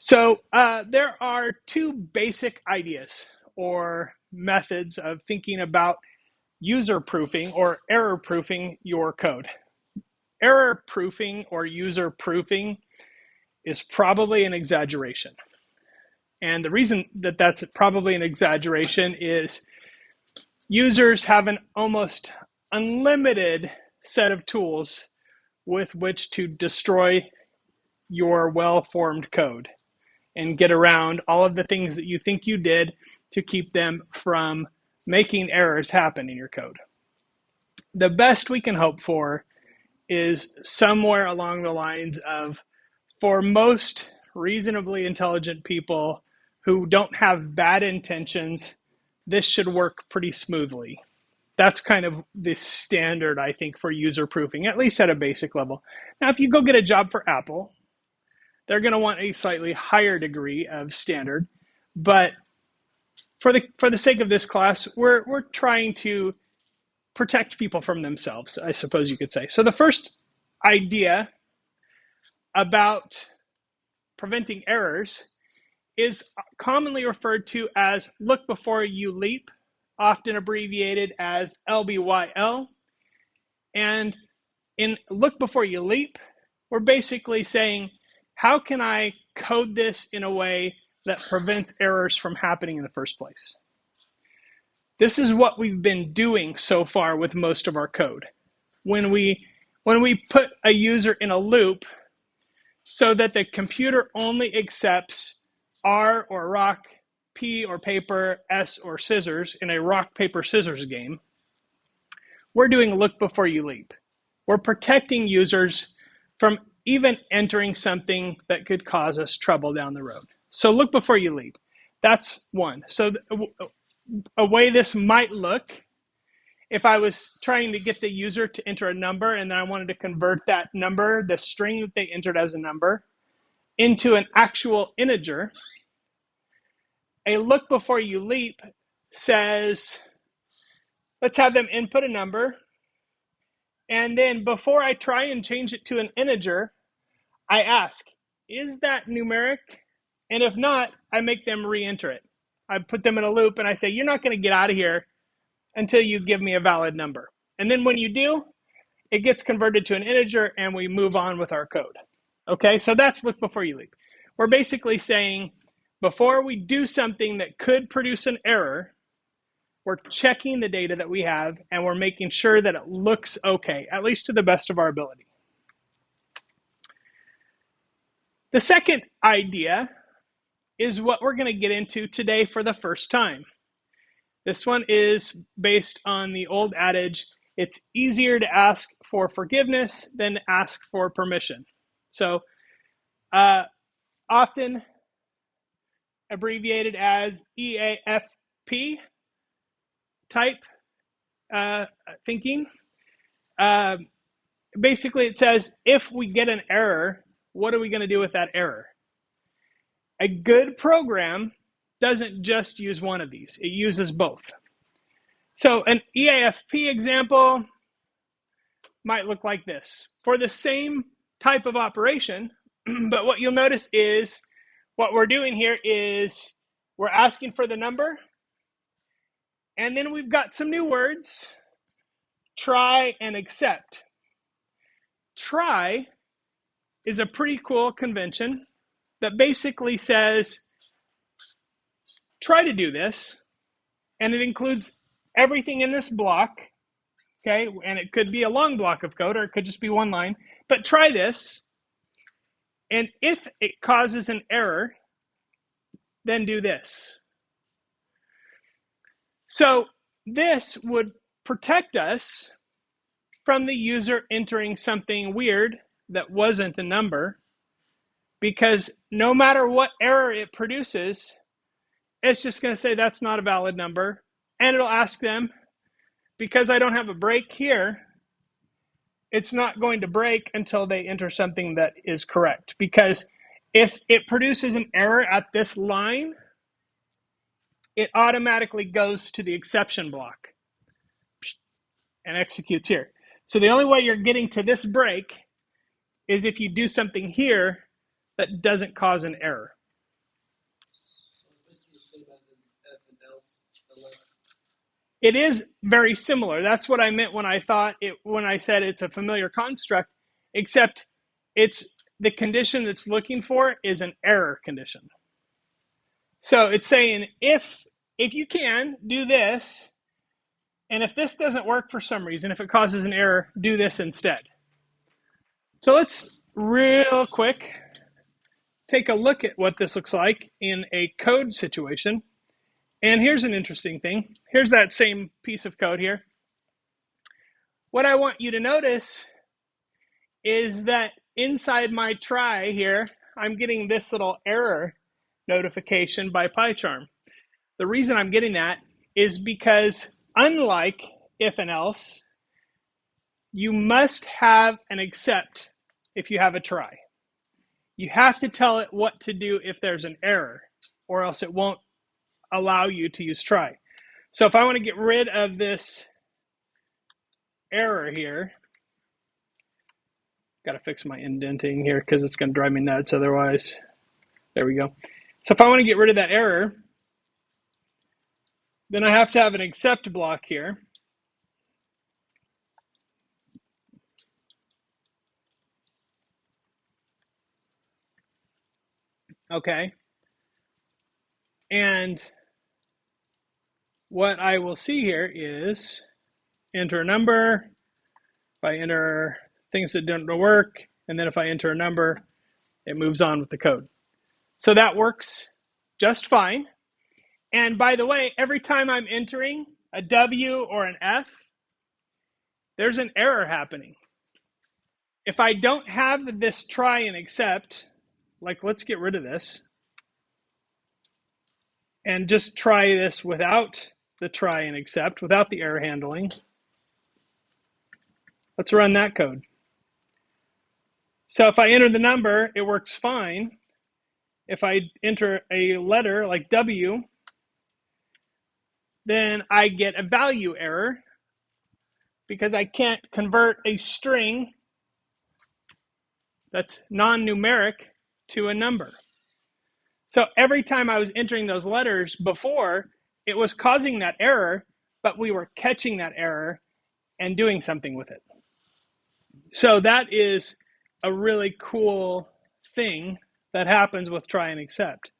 There are two basic ideas or methods of thinking about user proofing or error proofing your code. Error proofing or user proofing is probably an exaggeration. And the reason that that's probably an exaggeration is users have an almost unlimited set of tools with which to destroy your well-formed code and get around all of the things that you think you did to keep them from making errors happen in your code. The best we can hope for is somewhere along the lines of, for most reasonably intelligent people who don't have bad intentions, this should work pretty smoothly. That's kind of the standard, I think, for user proofing, at least at a basic level. Now, if you go get a job for Apple, they're going to want a slightly higher degree of standard. But for the sake of this class, we're trying to protect people from themselves, I suppose you could say. So the first idea about preventing errors is commonly referred to as look before you leap, often abbreviated as LBYL. And in look before you leap, we're basically saying, how can I code this in a way that prevents errors from happening in the first place? This is what we've been doing so far with most of our code. When we put a user in a loop so that the computer only accepts R or rock, P or paper, S or scissors in a rock, paper, scissors game, we're doing look before you leap. We're protecting users from even entering something that could cause us trouble down the road. So look before you leap. That's one. So a way this might look, if I was trying to get the user to enter a number and then I wanted to convert that number, the string that they entered as a number, into an actual integer, a look before you leap says, let's have them input a number. And then before I try and change it to an integer, I ask, is that numeric? And if not, I make them re-enter it. I put them in a loop and I say, you're not going to get out of here until you give me a valid number. And then when you do, it gets converted to an integer and we move on with our code. Okay, so that's look before you leap. We're basically saying, before we do something that could produce an error, we're checking the data that we have and we're making sure that it looks okay, at least to the best of our ability. The second idea is what we're going to get into today for the first time. This one is based on the old adage, it's easier to ask for forgiveness than to ask for permission. So often abbreviated as EAFP type thinking. Basically, it says, if we get an error, what are we going to do with that error? A good program doesn't just use one of these. It uses both. So an EAFP example might look like this. For the same type of operation, but what you'll notice is what we're doing here is we're asking for the number, and then we've got some new words, try and accept. Try is a pretty cool convention that basically says, try to do this, and it includes everything in this block, okay? And it could be a long block of code, or it could just be one line, but try this, and if it causes an error, then do this. So this would protect us from the user entering something weird that wasn't a number, because no matter what error it produces, it's just going to say that's not a valid number, and it'll ask them, because I don't have a break here, it's not going to break until they enter something that is correct. Because if it produces an error at this line, it automatically goes to the exception block and executes here. So the only way you're getting to this break is if you do something here that doesn't cause an error. It is very similar. That's what I meant when I said it's a familiar construct, except it's the condition it's looking for is an error condition. So it's saying if you can do this, and if this doesn't work for some reason, if it causes an error, do this instead. So let's real quick take a look at what this looks like in a code situation. And here's an interesting thing. Here's that same piece of code here. What I want you to notice is that inside my try here, I'm getting this little error notification by PyCharm. The reason I'm getting that is because unlike if and else, you must have an except if you have a try. You have to tell it what to do if there's an error, or else it won't allow you to use try. So if I want to get rid of this error here, got to fix my indenting here because it's going to drive me nuts otherwise. There we go. So if I want to get rid of that error, then I have to have an except block here. Okay. And what I will see here is enter a number. If I enter things that don't work, and then if I enter a number, it moves on with the code. So that works just fine. And by the way, every time I'm entering a W or an F, there's an error happening. If I don't have this try and except, like let's get rid of this and just try this without the try and except, without the error handling. Let's run that code. So if I enter the number, it works fine. If I enter a letter like W, then I get a value error because I can't convert a string that's non-numeric to a number. So every time I was entering those letters before, it was causing that error, but we were catching that error and doing something with it. So that is a really cool thing that happens with try and accept.